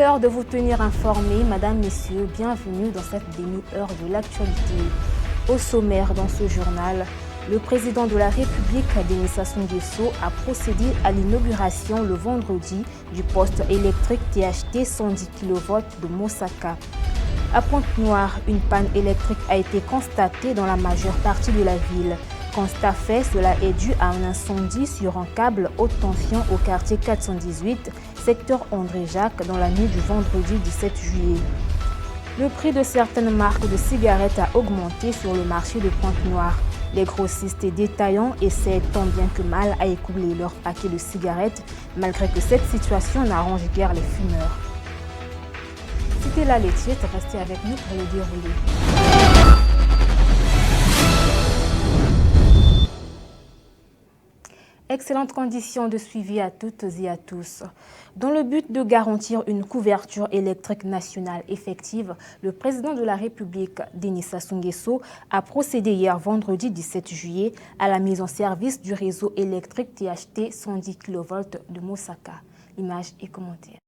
l'heure de vous tenir informés, Madame, Messieurs, bienvenue dans cette demi-heure de l'actualité. Au sommaire dans ce journal, le président de la République, Denis Sassou Nguesso, a procédé à l'inauguration le vendredi du poste électrique THT 110 kV de Mosaka. À Pointe-Noire, une panne électrique a été constatée dans la majeure partie de la ville. Constat fait, cela est dû à un incendie sur un câble haute tension au quartier 418, secteur André-Jacques, dans la nuit du vendredi 17 juillet. Le prix de certaines marques de cigarettes a augmenté sur le marché de Pointe-Noire. Les grossistes et détaillants essaient tant bien que mal à écouler leurs paquets de cigarettes, malgré que cette situation n'arrange guère les fumeurs. C'était la laitière, restez avec nous pour le dérouler. Excellentes conditions de suivi à toutes et à tous. Dans le but de garantir une couverture électrique nationale effective, le président de la République, Denis Sassou Nguesso, a procédé hier vendredi 17 juillet à la mise en service du réseau électrique THT 110 kV de Mosaka. Images et commentaires.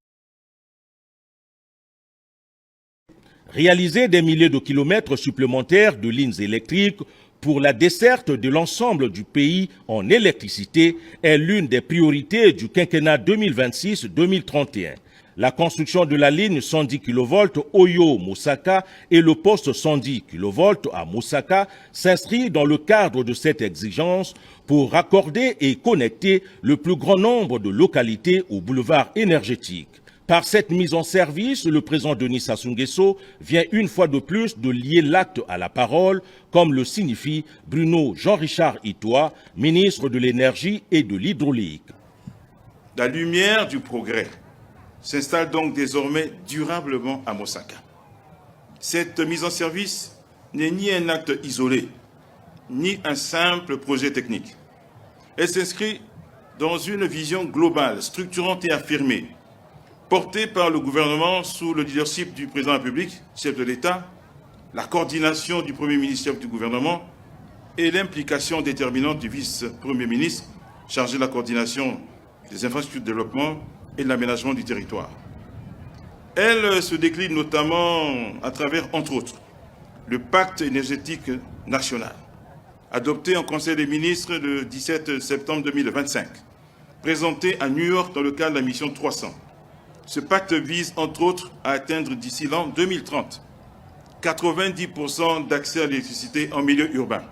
Réaliser des milliers de kilomètres supplémentaires de lignes électriques pour la desserte de l'ensemble du pays en électricité est l'une des priorités du quinquennat 2026-2031. La construction de la ligne 110 kV Oyo-Mosaka et le poste 110 kV à Mosaka s'inscrit dans le cadre de cette exigence pour raccorder et connecter le plus grand nombre de localités au boulevard énergétique. Par cette mise en service, le président Denis Sassou Nguesso vient une fois de plus de lier l'acte à la parole, comme le signifie Bruno Jean-Richard Itoa, ministre de l'Énergie et de l'Hydraulique. La lumière du progrès s'installe donc désormais durablement à Mosaka. Cette mise en service n'est ni un acte isolé, ni un simple projet technique. Elle s'inscrit dans une vision globale, structurante et affirmée, portée par le gouvernement sous le leadership du président de la République, chef de l'État, la coordination du Premier ministre chef du gouvernement et l'implication déterminante du vice-premier ministre chargé de la coordination des infrastructures de développement et de l'aménagement du territoire. Elle se décline notamment à travers, entre autres, le pacte énergétique national, adopté en Conseil des ministres le 17 septembre 2025, présenté à New York dans le cadre de la mission 300. Ce pacte vise, entre autres, à atteindre d'ici l'an 2030 90% d'accès à l'électricité en milieu urbain,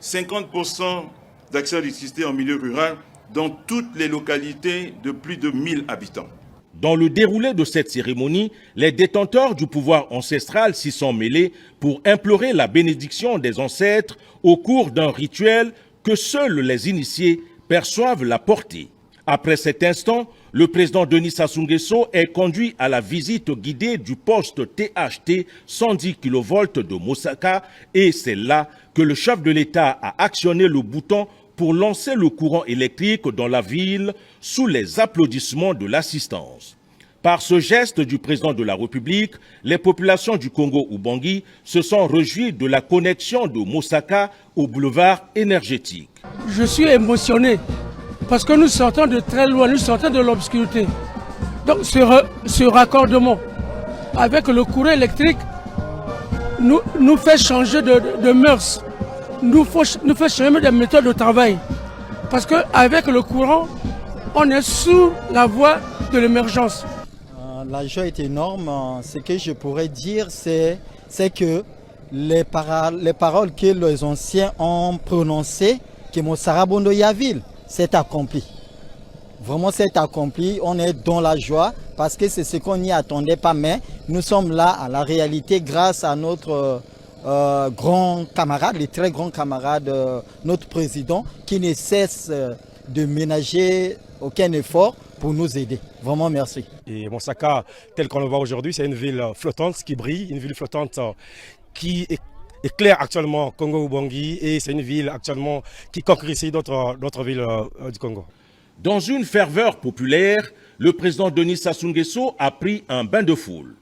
50% d'accès à l'électricité en milieu rural dans toutes les localités de plus de 1000 habitants. Dans le déroulé de cette cérémonie, les détenteurs du pouvoir ancestral s'y sont mêlés pour implorer la bénédiction des ancêtres au cours d'un rituel que seuls les initiés perçoivent la portée. Après cet instant, le président Denis Sassou Nguesso est conduit à la visite guidée du poste THT 110 kV de Mosaka et c'est là que le chef de l'État a actionné le bouton pour lancer le courant électrique dans la ville sous les applaudissements de l'assistance. Par ce geste du président de la République, les populations du Congo-Ubangi se sont réjouies de la connexion de Mosaka au boulevard énergétique. Je suis émotionné. Parce que nous sortons de très loin, nous sortons de l'obscurité. Donc ce raccordement avec le courant électrique nous fait changer de mœurs, nous fait changer de méthode de travail. Parce qu'avec le courant, on est sous la voie de l'émergence. La joie est énorme. Ce que je pourrais dire, c'est que les paroles que les anciens ont prononcées, que Mosara Bondo Yaville, c'est accompli. Vraiment, c'est accompli. On est dans la joie parce que c'est ce qu'on n'y attendait pas. Mais nous sommes là à la réalité grâce à notre grand camarade, les très grands camarades, notre président, qui ne cesse de ménager aucun effort pour nous aider. Vraiment, merci. Et Mosaka, tel qu'on le voit aujourd'hui, c'est une ville flottante qui brille, une ville flottante qui éclaire actuellement Congo-Ubangi et c'est une ville actuellement qui concrétise d'autres villes du Congo. Dans une ferveur populaire, le président Denis Sassou Nguesso a pris un bain de foule.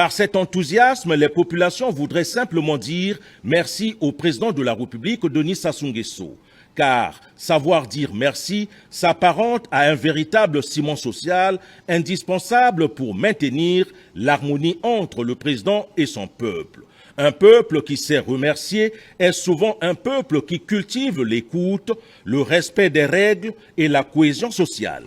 Par cet enthousiasme, les populations voudraient simplement dire merci au président de la République, Denis Sassou Nguesso. Car savoir dire merci s'apparente à un véritable ciment social indispensable pour maintenir l'harmonie entre le président et son peuple. Un peuple qui sait remercier est souvent un peuple qui cultive l'écoute, le respect des règles et la cohésion sociale.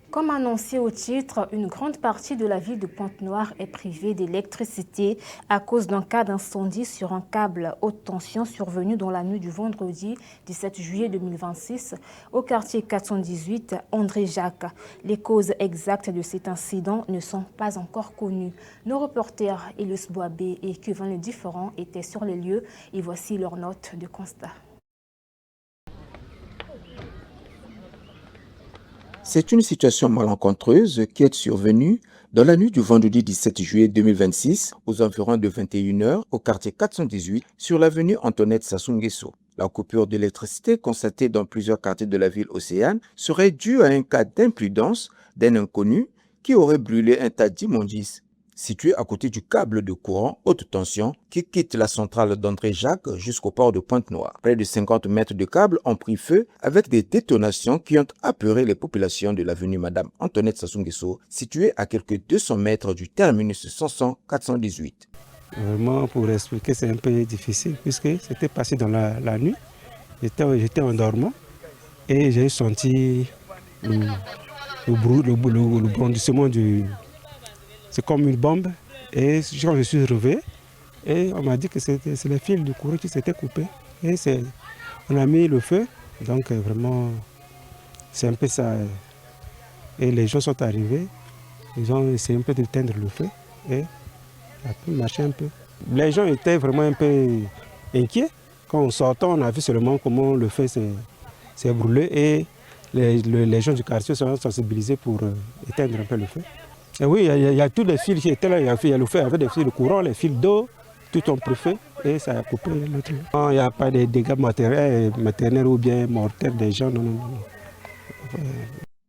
Comme annoncé au titre, une grande partie de la ville de Pointe-Noire est privée d'électricité à cause d'un cas d'incendie sur un câble haute tension survenu dans la nuit du vendredi 17 juillet 2026 au quartier 418 André Jacques. Les causes exactes de cet incident ne sont pas encore connues. Nos reporters Elius Boabé et Kevin Le Différent étaient sur les lieux et voici leurs notes de constat. C'est une situation malencontreuse qui est survenue dans la nuit du vendredi 17 juillet 2026 aux environs de 21h au quartier 418 sur l'avenue Antoinette Sassou Nguesso. La coupure d'électricité constatée dans plusieurs quartiers de la ville océane serait due à un cas d'imprudence d'un inconnu qui aurait brûlé un tas d'immondices situé à côté du câble de courant haute tension qui quitte la centrale d'André Jacques jusqu'au port de Pointe-Noire. Près de 50 mètres de câbles ont pris feu avec des détonations qui ont apeuré les populations de l'avenue Madame Antoinette Sassou Nguesso, située à quelques 200 mètres du terminus 500-418. Vraiment, pour expliquer, c'est un peu difficile puisque c'était passé dans la nuit. J'étais en dormant et j'ai senti le brandissement du... C'est comme une bombe. Et quand je suis réveillé, et on m'a dit que c'est les fils du courant qui s'étaient coupés. Et on a mis le feu. Donc vraiment, c'est un peu ça. Et les gens sont arrivés. Ils ont essayé un peu d'éteindre le feu. Et ça a pu marcher un peu. Les gens étaient vraiment un peu inquiets. Quand on sortait, on a vu seulement comment le feu s'est brûlé. Et les gens du quartier sont sensibilisés pour éteindre un peu le feu. Et oui, il y a tous les fils qui étaient là. Il y a le feu, il y avait des fils de courant, les fils d'eau, tout ont pris feu et ça a coupé le truc. Il n'y a pas de dégâts matériels ou bien mortels des gens. Non.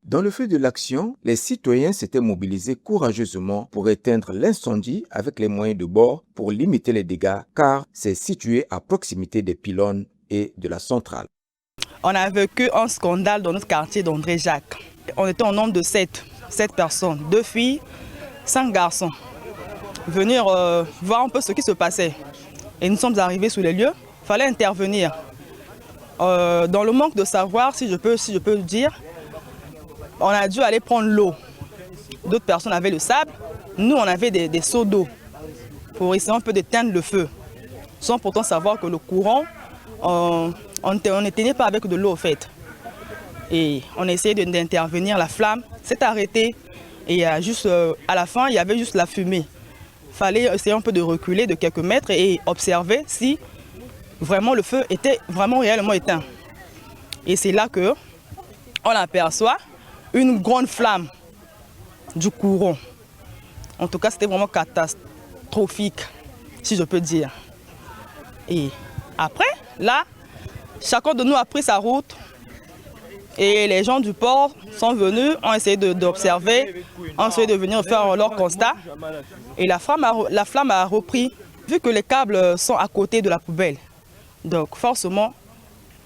Dans le feu de l'action, les citoyens s'étaient mobilisés courageusement pour éteindre l'incendie avec les moyens de bord pour limiter les dégâts car c'est situé à proximité des pylônes et de la centrale. On a vécu un scandale dans notre quartier d'André Jacques. On était au nombre de 7 personnes, 2 filles, 5 garçons, venir voir un peu ce qui se passait. Et nous sommes arrivés sur les lieux, il fallait intervenir. Dans le manque de savoir, si je peux le dire, on a dû aller prendre l'eau. D'autres personnes avaient le sable, nous on avait des seaux d'eau pour essayer un peu d'éteindre le feu, sans pourtant savoir que le courant, on n'éteignait pas avec de l'eau en fait. Et on a essayé d'intervenir, la flamme s'est arrêtée et juste, à la fin il y avait juste la fumée. Il fallait essayer un peu de reculer de quelques mètres et observer si vraiment le feu était vraiment réellement éteint. Et c'est là qu'on aperçoit une grande flamme du courant. En tout cas c'était vraiment catastrophique, si je peux dire. Et après, là, chacun de nous a pris sa route. Et les gens du port sont venus, ont essayé d'observer, ont essayé de venir faire leur constat. Et la flamme a repris, vu que les câbles sont à côté de la poubelle. Donc forcément,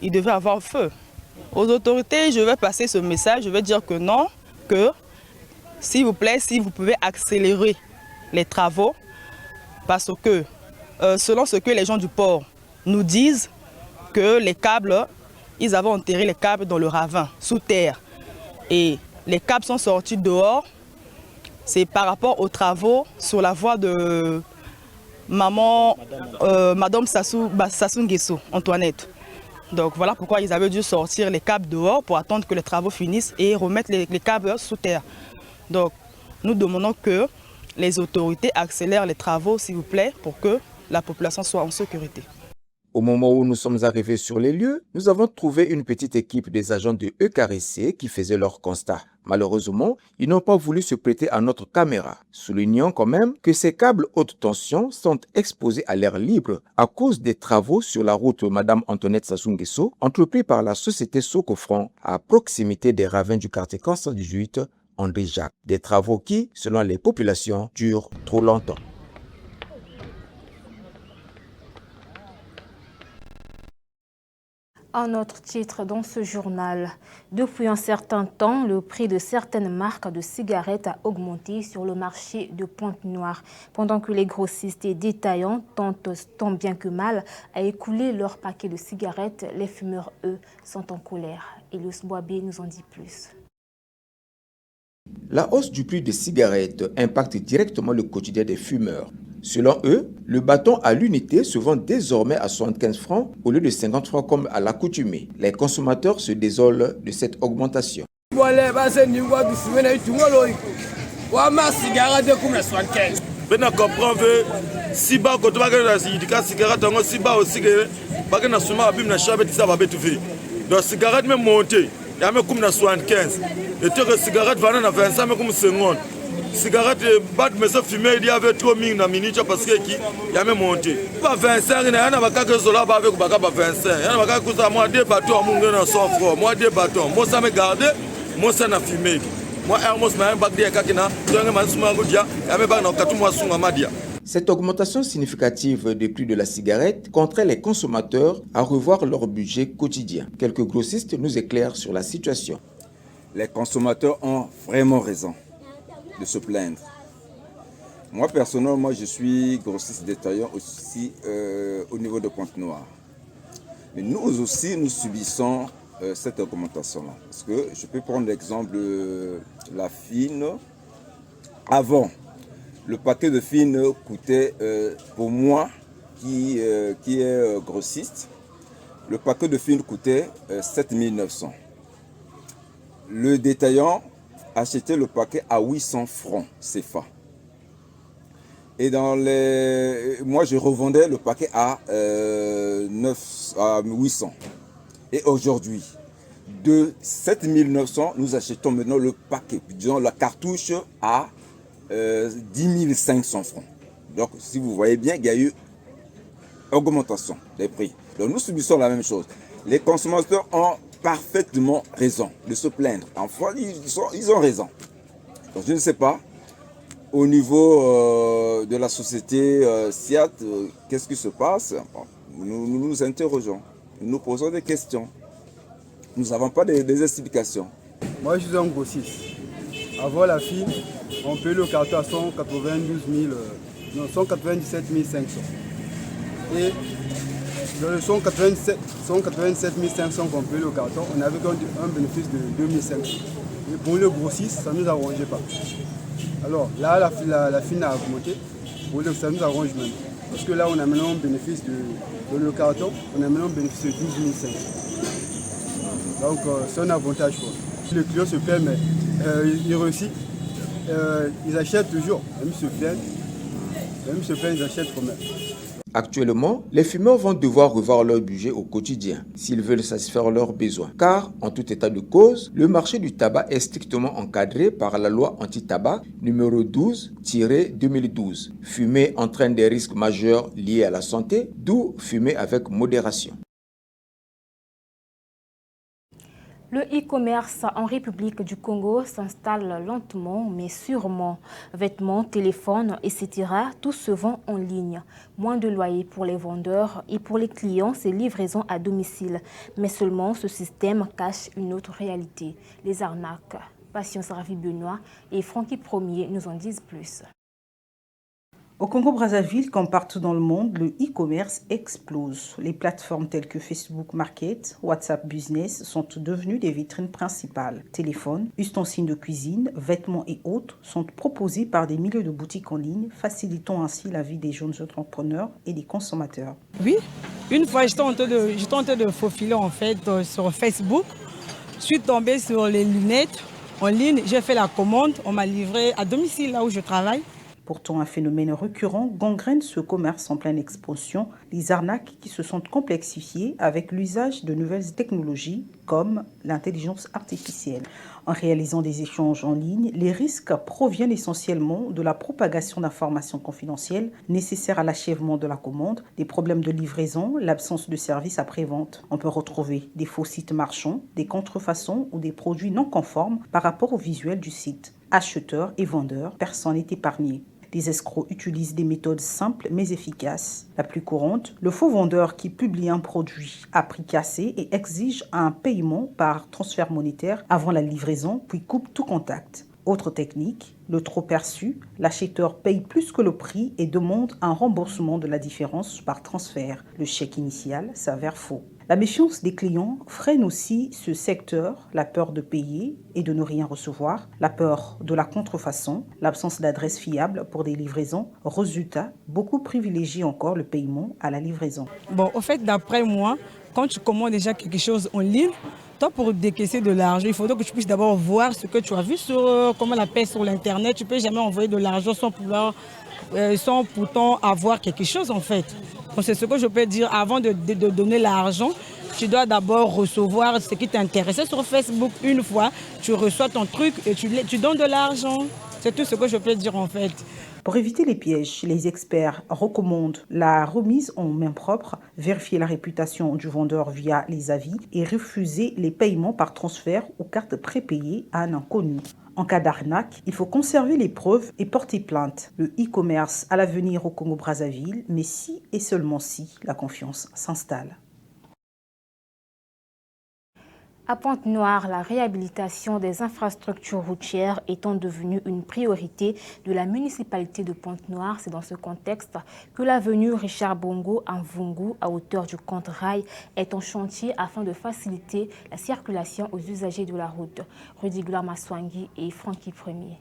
il devait avoir feu. Aux autorités, je vais passer ce message, je vais dire que non, que s'il vous plaît, si vous pouvez accélérer les travaux, parce que selon ce que les gens du port nous disent, que les câbles, ils avaient enterré les câbles dans le ravin, sous terre. Et les câbles sont sortis dehors. C'est par rapport aux travaux sur la voie de Madame Sassou Nguesso, Antoinette. Donc voilà pourquoi ils avaient dû sortir les câbles dehors pour attendre que les travaux finissent et remettre les câbles sous terre. Donc nous demandons que les autorités accélèrent les travaux, s'il vous plaît, pour que la population soit en sécurité. Au moment où nous sommes arrivés sur les lieux, nous avons trouvé une petite équipe des agents de EKRC qui faisaient leur constat. Malheureusement, ils n'ont pas voulu se prêter à notre caméra, soulignant quand même que ces câbles haute tension sont exposés à l'air libre à cause des travaux sur la route Madame Antoinette Sassou Nguesso, entrepris par la société Socofront à proximité des ravins du quartier 418 André Jacques. Des travaux qui, selon les populations, durent trop longtemps. Un autre titre dans ce journal. Depuis un certain temps, le prix de certaines marques de cigarettes a augmenté sur le marché de Pointe-Noire. Pendant que les grossistes et détaillants tentent tant bien que mal à écouler leurs paquets de cigarettes, les fumeurs, eux, sont en colère. Elios Boabé nous en dit plus. La hausse du prix des cigarettes impacte directement le quotidien des fumeurs. Selon eux, le bâton à l'unité se vend désormais à 75 francs au lieu de 50 francs comme à l'accoutumée. Les consommateurs se désolent de cette augmentation. Cigarette, bat mais ça fumé il y avait trop mis na minute parce que qui y a même monté. Pas 25 il y en a pas que cela pas avec pas 25. Il y en a pas que ça moi deux bâtons mon gars 100 francs, moi deux bâtons. Moi ça me garde, moi ça na fumé. Moi Hermos m'a un bac de kakina, donc man suma godia, ya me ba na 4 mois sunga madia. Cette augmentation significative des prix de la cigarette contraint les consommateurs à revoir leur budget quotidien. Quelques grossistes nous éclairent sur la situation. Les consommateurs ont vraiment raison de se plaindre. Moi personnellement, je suis grossiste détaillant aussi au niveau de Pointe-Noire. Mais nous aussi, nous subissons cette augmentation-là. Parce que je peux prendre l'exemple de la fine. Avant, le paquet de fine coûtait, pour moi, qui est grossiste, le paquet de fine coûtait 7 900. Le détaillant achetait le paquet à 800 francs CFA. Et moi, je revendais le paquet à 800. Et aujourd'hui, de 7 900, nous achetons maintenant le paquet, disons la cartouche à 10 500 francs. Donc, si vous voyez bien, il y a eu augmentation des prix. Donc, nous subissons la même chose. Les consommateurs ont parfaitement raison de se plaindre. Enfin, ils ont raison. Donc, je ne sais pas, au niveau de la société SIAT, qu'est-ce qui se passe? Nous nous interrogeons, nous nous posons des questions. Nous n'avons pas des explications. Moi, je suis un grossiste. Avant la fille, on paye le carton à 197 500. Et dans le 187 500 qu'on paye le carton, on avait un bénéfice de 2500. Et pour le grossiste, ça ne nous arrangeait pas. Alors là, la fine a augmenté, ça nous arrange même. Parce que là, on a maintenant un bénéfice dans le carton, on a maintenant un bénéfice de 12 500. Donc c'est un avantage. Quoi. Le client se plaint, mais il réussit. Ils achètent toujours, même se plaignent, ils achètent quand même. Actuellement, les fumeurs vont devoir revoir leur budget au quotidien s'ils veulent satisfaire leurs besoins. Car, en tout état de cause, le marché du tabac est strictement encadré par la loi anti-tabac numéro 12-2012. Fumer entraîne des risques majeurs liés à la santé, d'où fumer avec modération. Le e-commerce en République du Congo s'installe lentement mais sûrement. Vêtements, téléphones, etc. tout se vend en ligne. Moins de loyer pour les vendeurs et pour les clients, c'est livraison à domicile. Mais seulement ce système cache une autre réalité, les arnaques. Patience Ravi-Benoît et Francky Premier nous en disent plus. Au Congo-Brazzaville, comme partout dans le monde, le e-commerce explose. Les plateformes telles que Facebook Market, WhatsApp Business sont devenues des vitrines principales. Téléphones, ustensiles de cuisine, vêtements et autres sont proposés par des milliers de boutiques en ligne, facilitant ainsi la vie des jeunes entrepreneurs et des consommateurs. Oui, une fois j'étais en train de faufiler en fait sur Facebook. Je suis tombée sur les lunettes en ligne, j'ai fait la commande, on m'a livré à domicile là où je travaille. Pourtant, un phénomène récurrent gangrène ce commerce en pleine expansion, les arnaques qui se sont complexifiées avec l'usage de nouvelles technologies comme l'intelligence artificielle. En réalisant des échanges en ligne, les risques proviennent essentiellement de la propagation d'informations confidentielles nécessaires à l'achèvement de la commande, des problèmes de livraison, l'absence de services après-vente. On peut retrouver des faux sites marchands, des contrefaçons ou des produits non conformes par rapport au visuel du site. Acheteurs et vendeurs, personne n'est épargné. Les escrocs utilisent des méthodes simples mais efficaces. La plus courante, le faux vendeur qui publie un produit à prix cassé et exige un paiement par transfert monétaire avant la livraison, puis coupe tout contact. Autre technique, le trop perçu, l'acheteur paye plus que le prix et demande un remboursement de la différence par transfert. Le chèque initial s'avère faux. La méfiance des clients freine aussi ce secteur, la peur de payer et de ne rien recevoir, la peur de la contrefaçon, l'absence d'adresse fiable pour des livraisons. Résultat, beaucoup privilégient encore le paiement à la livraison. Bon, au fait, d'après moi, quand tu commandes déjà quelque chose en ligne, toi, pour décaisser de l'argent, il faudrait que tu puisses d'abord voir ce que tu as vu sur comment la paie sur l'internet. Tu ne peux jamais envoyer de l'argent sans pourtant avoir quelque chose en fait. Donc, c'est ce que je peux dire. Avant de donner l'argent, tu dois d'abord recevoir ce qui t'intéressait sur Facebook. Une fois, tu reçois ton truc et tu donnes de l'argent. C'est tout ce que je peux dire en fait. Pour éviter les pièges, les experts recommandent la remise en main propre, vérifier la réputation du vendeur via les avis et refuser les paiements par transfert ou carte prépayée à un inconnu. En cas d'arnaque, il faut conserver les preuves et porter plainte. Le e-commerce à l'avenir au Congo-Brazzaville, mais si et seulement si la confiance s'installe. À Pointe-Noire, la réhabilitation des infrastructures routières étant devenue une priorité de la municipalité de Pointe-Noire, c'est dans ce contexte que l'avenue Richard Bongo à Mvungu, à hauteur du Contre-Rail, est en chantier afin de faciliter la circulation aux usagers de la route. Rudy Gloire-Maswangi et Francky Premier.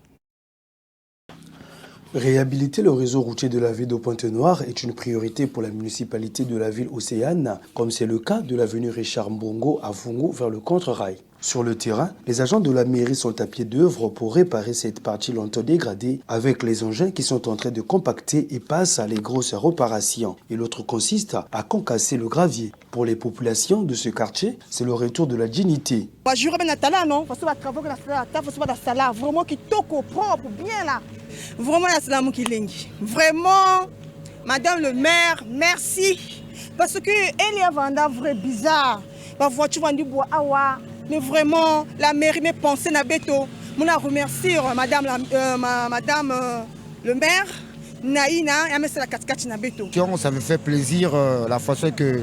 Réhabiliter le réseau routier de la ville de Pointe-Noire est une priorité pour la municipalité de la ville océane, comme c'est le cas de l'avenue Richard Mbongo à Vungu vers le Contre-Rail. Sur le terrain, les agents de la mairie sont à pied d'œuvre pour réparer cette partie longtemps dégradée avec les engins qui sont en train de compacter et passent à les grosses réparations. Et l'autre consiste à concasser le gravier. Pour les populations de ce quartier, c'est le retour de la dignité. Vraiment qui toko propre, bien là. Vraiment, vraiment, Madame le maire, merci. Parce que elle y a vendu vrai bizarre. Ma voiture vendue bois awa. Mais vraiment, la mairie m'a pensé na beto. Je remercie Madame le maire. Naïna, et c'est la cascade na beto. Ça me fait plaisir la façon que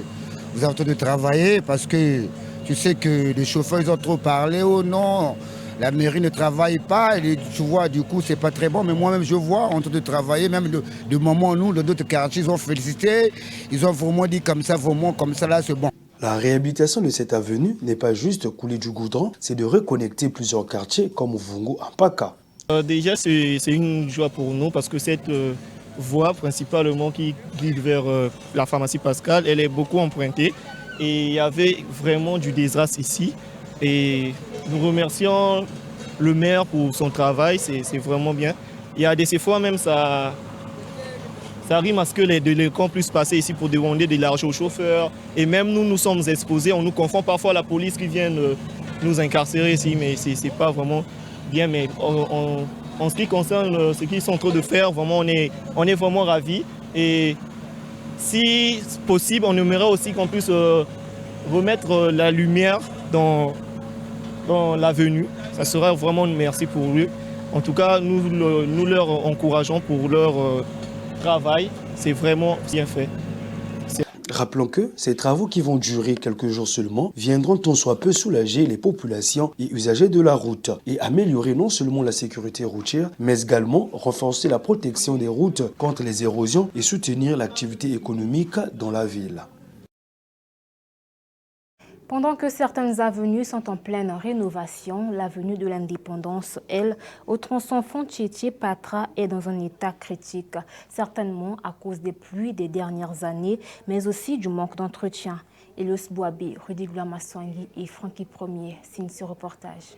vous avez de travailler parce que tu sais que les chauffeurs ils ont trop parlé. Oh non, la mairie ne travaille pas. Et tu vois, du coup, c'est pas très bon. Mais moi-même, je vois en train de travailler. Même de moment, nous, de d'autres quartiers, ils ont félicité. Ils ont vraiment dit comme ça, là, c'est bon. La réhabilitation de cette avenue n'est pas juste couler du goudron, c'est de reconnecter plusieurs quartiers comme Vungu en Paka. Déjà, c'est une joie pour nous parce que cette voie principalement qui guide vers la pharmacie Pascal, elle est beaucoup empruntée et il y avait vraiment du désastre ici. Et nous remercions le maire pour son travail, c'est vraiment bien. Il y a des fois même ça arrive à ce que les délinquants puissent passer ici pour demander de l'argent aux chauffeurs. Et même nous sommes exposés, on nous confond parfois à la police qui vient nous incarcérer ici, mais c'est pas vraiment bien. Mais en ce qui concerne ce qu'ils sont en train de faire, vraiment, on est vraiment ravis. Et si possible, on aimerait aussi qu'on puisse remettre la lumière dans l'avenue. Ça serait vraiment une merci pour eux. En tout cas, nous leur encourageons pour leur travail, c'est vraiment bien fait. Rappelons que ces travaux qui vont durer quelques jours seulement viendront tant soit peu soulager les populations et usagers de la route et améliorer non seulement la sécurité routière, mais également renforcer la protection des routes contre les érosions et soutenir l'activité économique dans la ville. Pendant que certaines avenues sont en pleine rénovation, l'avenue de l'Indépendance, elle, au tronçon Fontietier-Patra, est dans un état critique, certainement à cause des pluies des dernières années, mais aussi du manque d'entretien. Elios Boabé, Rudy Gloire-Maswangi et Francky Premier signent ce reportage.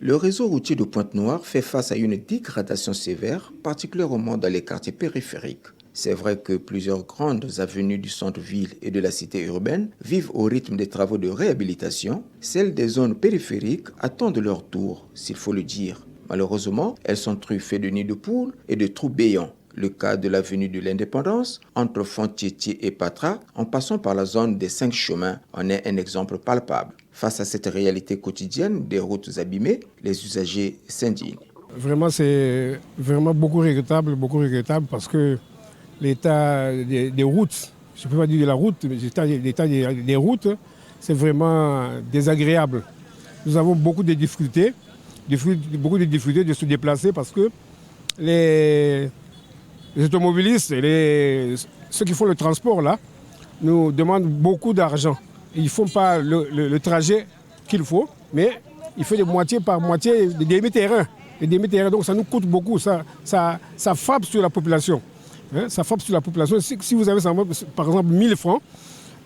Le réseau routier de Pointe-Noire fait face à une dégradation sévère, particulièrement dans les quartiers périphériques. C'est vrai que plusieurs grandes avenues du centre-ville et de la cité urbaine vivent au rythme des travaux de réhabilitation. Celles des zones périphériques attendent leur tour, s'il faut le dire. Malheureusement, elles sont truffées de nids de poules et de trous béants. Le cas de l'avenue de l'Indépendance, entre Fontietier et Patra, en passant par la zone des 5 chemins, en est un exemple palpable. Face à cette réalité quotidienne des routes abîmées, les usagers s'indignent. Vraiment, c'est vraiment beaucoup regrettable parce que l'état des routes, je ne peux pas dire de la route, mais l'état des routes, c'est vraiment désagréable. Nous avons beaucoup de difficultés de se déplacer parce que les automobilistes et ceux qui font le transport là nous demandent beaucoup d'argent. Ils ne font pas le trajet qu'il faut, mais il faut de moitié par moitié des demi-terrains. Donc ça nous coûte beaucoup, ça frappe sur la population. Ça frappe sur la population. Si vous avez par exemple 1000 francs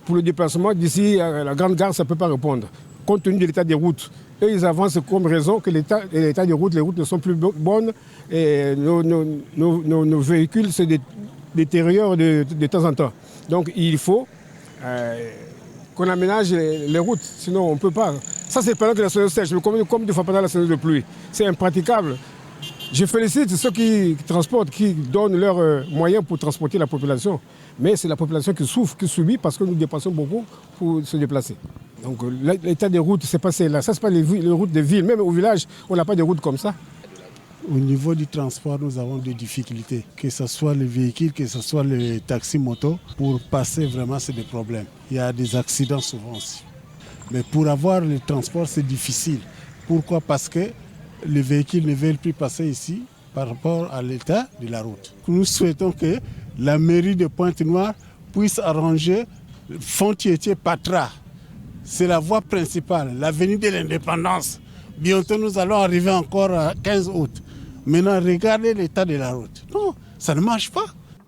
pour le déplacement d'ici à la grande gare, ça ne peut pas répondre. Compte tenu de l'état des routes. Et ils avancent comme raison que l'état des routes, les routes ne sont plus bonnes et nos véhicules se détériorent de temps en temps. Donc il faut qu'on aménage les routes, sinon on ne peut pas. Ça c'est pendant que la saison sèche, mais comme des fois pendant la saison de pluie. C'est impraticable. Je félicite ceux qui transportent, qui donnent leurs moyens pour transporter la population. Mais c'est la population qui souffre, qui subit parce que nous dépensons beaucoup pour se déplacer. Donc l'état des routes, c'est pas celle-là. Ça, c'est pas les routes des villes. Même au village, on n'a pas de routes comme ça. Au niveau du transport, nous avons des difficultés. Que ce soit les véhicules, que ce soit les taxis motos. Pour passer, vraiment, c'est des problèmes. Il y a des accidents souvent aussi. Mais pour avoir le transport, c'est difficile. Pourquoi? Parce que les véhicules ne veulent plus passer ici par rapport à l'état de la route. Nous souhaitons que la mairie de Pointe-Noire puisse arranger Fontietier-Patra. C'est la voie principale, l'avenue de l'Indépendance. Bientôt, nous allons arriver encore à 15 août. Maintenant, regardez l'état de la route. Non, ça ne marche pas.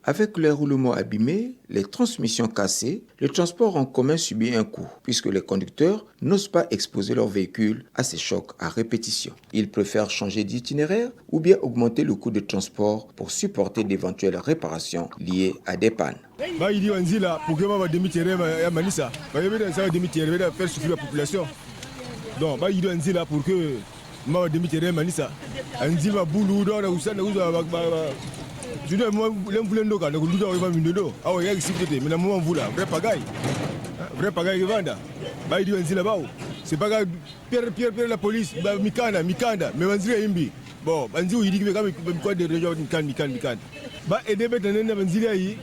Avec les roulements abîmés, les transmissions cassées, le transport en commun subit un coût, puisque les conducteurs n'osent pas exposer leur véhicule à ces chocs à répétition. Ils préfèrent changer d'itinéraire ou bien augmenter le coût de transport pour supporter d'éventuelles réparations liées à des pannes. Faire souffrir la population. Donc, pour que ma demi-terrain manisa. Anzi ma boulou dans la usana usa je dois moi l'embouler ka na kududa wa mindodo awo ya expliquer mais na moment vula vrai pagaille vanda ba idi anzi la bao c'est pas pierre la police ba mikanda mais anzi imbi bon anzi yidi kama quoi de région mikanda ba aider bête nene anzi yi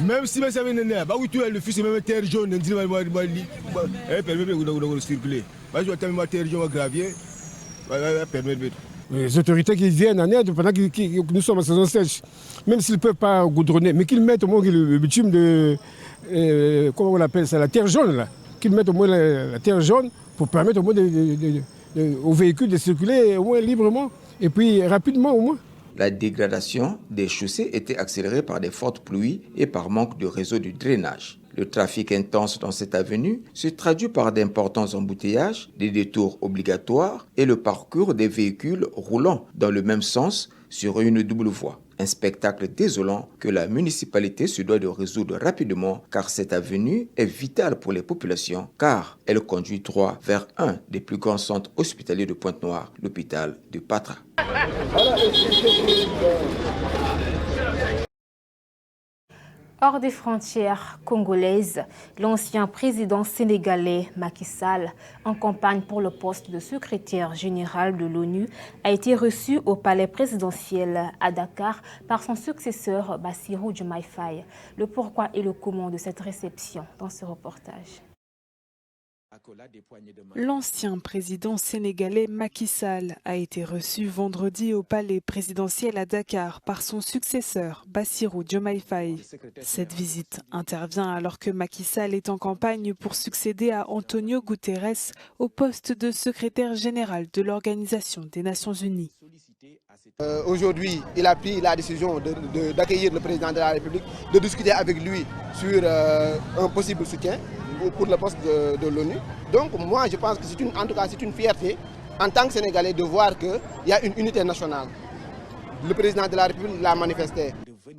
même si ça vient nene ba oui tu le fils même terre jaune anzi ba permet de circuler ba je tellement terre jaune gravier. Les autorités qui viennent en aide pendant que nous sommes en saison sèche, même s'ils ne peuvent pas goudronner, mais qu'ils mettent au moins le bitume de, comment on appelle ça, la terre jaune, là. Qu'ils mettent au moins la terre jaune pour permettre au moins aux véhicules de circuler au moins librement et puis rapidement au moins. La dégradation des chaussées était accélérée par des fortes pluies et par manque de réseau de drainage. Le trafic intense dans cette avenue se traduit par d'importants embouteillages, des détours obligatoires et le parcours des véhicules roulant dans le même sens sur une double voie. Un spectacle désolant que la municipalité se doit de résoudre rapidement car cette avenue est vitale pour les populations car elle conduit droit vers un des plus grands centres hospitaliers de Pointe-Noire, l'hôpital de Patra. Hors des frontières congolaises, l'ancien président sénégalais Macky Sall, en campagne pour le poste de secrétaire général de l'ONU, a été reçu au palais présidentiel à Dakar par son successeur Bassirou Diomaye Faye. Le pourquoi et le comment de cette réception dans ce reportage. L'ancien président sénégalais Macky Sall a été reçu vendredi au palais présidentiel à Dakar par son successeur Bassirou Diomaye Faye. Cette visite intervient alors que Macky Sall est en campagne pour succéder à Antonio Guterres au poste de secrétaire général de l'Organisation des Nations Unies. Aujourd'hui, il a pris la décision d'accueillir le président de la République, de discuter avec lui sur un possible soutien pour le poste de l'ONU. Donc moi je pense que en tout cas c'est une fierté en tant que Sénégalais, de voir qu'il y a une unité nationale. Le président de la République l'a manifesté.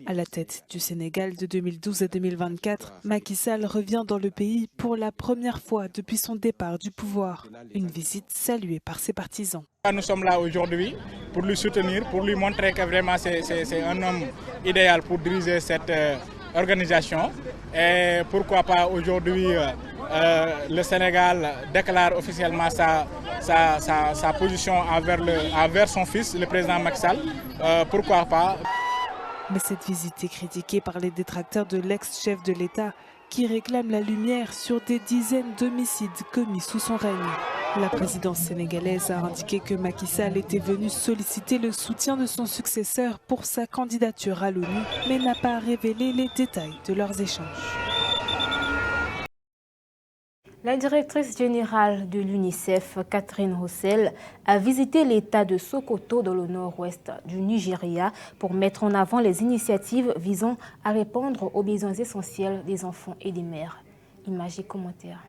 À la tête du Sénégal de 2012 à 2024, Macky Sall revient dans le pays pour la première fois depuis son départ du pouvoir. Une visite saluée par ses partisans. Nous sommes là aujourd'hui pour lui soutenir, pour lui montrer que vraiment c'est un homme idéal pour diriger cette organisation. Et pourquoi pas aujourd'hui le Sénégal déclare officiellement sa position envers son fils, le président Macky Sall. Pourquoi pas? Mais cette visite est critiquée par les détracteurs de l'ex-chef de l'État qui réclament la lumière sur des dizaines d'homicides commis sous son règne. La présidence sénégalaise a indiqué que Macky Sall était venu solliciter le soutien de son successeur pour sa candidature à l'ONU, mais n'a pas révélé les détails de leurs échanges. La directrice générale de l'UNICEF, Catherine Russell, a visité l'État de Sokoto dans le nord-ouest du Nigeria pour mettre en avant les initiatives visant à répondre aux besoins essentiels des enfants et des mères. Images et commentaires.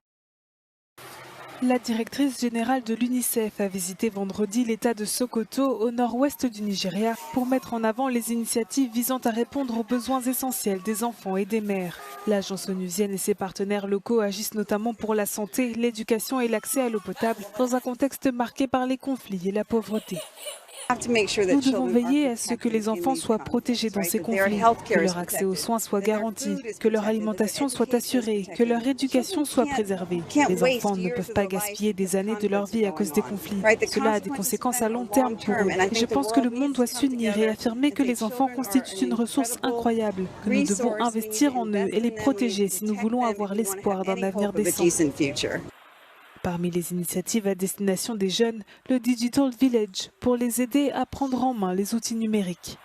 La directrice générale de l'UNICEF a visité vendredi l'État de Sokoto au nord-ouest du Nigeria pour mettre en avant les initiatives visant à répondre aux besoins essentiels des enfants et des mères. L'agence onusienne et ses partenaires locaux agissent notamment pour la santé, l'éducation et l'accès à l'eau potable dans un contexte marqué par les conflits et la pauvreté. Nous devons veiller à ce que les enfants soient protégés dans ces conflits, que leur accès aux soins soit garanti, que leur alimentation soit assurée, que leur éducation soit préservée. Les enfants ne peuvent pas gaspiller des années de leur vie à cause des conflits. Cela a des conséquences à long terme pour eux. Et je pense que le monde doit s'unir et affirmer que les enfants constituent une ressource incroyable, que nous devons investir en eux et les protéger si nous voulons avoir l'espoir d'un avenir décent. Parmi les initiatives à destination des jeunes, le Digital Village, pour les aider à prendre en main les outils numériques.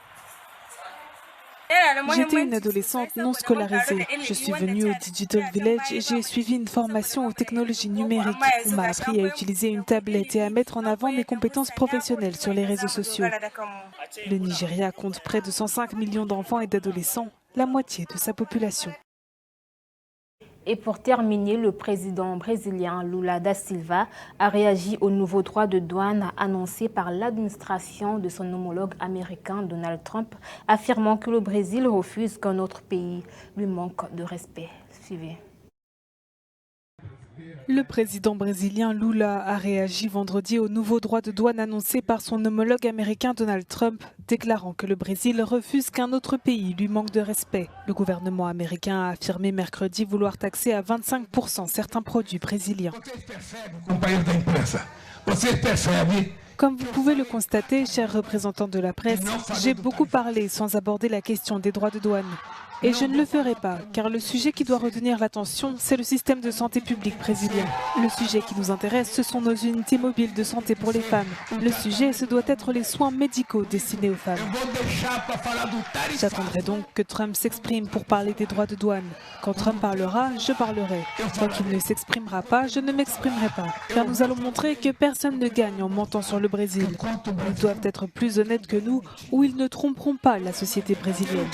J'étais une adolescente non scolarisée. Je suis venue au Digital Village et j'ai suivi une formation aux technologies numériques. On m'a appris à utiliser une tablette et à mettre en avant mes compétences professionnelles sur les réseaux sociaux. Le Nigeria compte près de 105 millions d'enfants et d'adolescents, la moitié de sa population. Et pour terminer, le président brésilien Lula da Silva a réagi au nouveau droit de douane annoncé par l'administration de son homologue américain Donald Trump, affirmant que le Brésil refuse qu'un autre pays lui manque de respect. Suivez. Le président brésilien Lula a réagi vendredi au nouveau droit de douane annoncé par son homologue américain Donald Trump, déclarant que le Brésil refuse qu'un autre pays lui manque de respect. Le gouvernement américain a affirmé mercredi vouloir taxer à 25% certains produits brésiliens. Comme vous pouvez le constater, chers représentants de la presse, j'ai beaucoup parlé sans aborder la question des droits de douane. Et je ne le ferai pas, car le sujet qui doit retenir l'attention, c'est le système de santé publique brésilien. Le sujet qui nous intéresse, ce sont nos unités mobiles de santé pour les femmes. Le sujet, ce doit être les soins médicaux destinés aux femmes. J'attendrai donc que Trump s'exprime pour parler des droits de douane. Quand Trump parlera, je parlerai. Tant qu'il ne s'exprimera pas, je ne m'exprimerai pas. Car nous allons montrer que personne ne gagne en mentant sur le Brésil. Ils doivent être plus honnêtes que nous, ou ils ne tromperont pas la société brésilienne.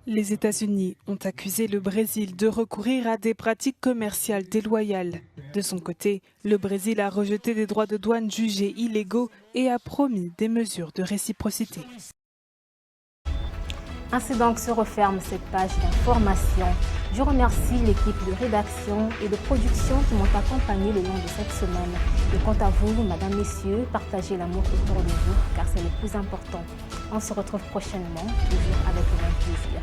Les États-Unis ont accusé le Brésil de recourir à des pratiques commerciales déloyales. De son côté, le Brésil a rejeté des droits de douane jugés illégaux et a promis des mesures de réciprocité. Ainsi donc se referme cette page d'information. Je remercie l'équipe de rédaction et de production qui m'ont accompagné le long de cette semaine. Et quant à vous, mesdames, messieurs, partagez l'amour autour de vous, car c'est le plus important. On se retrouve prochainement, toujours avec le même plaisir.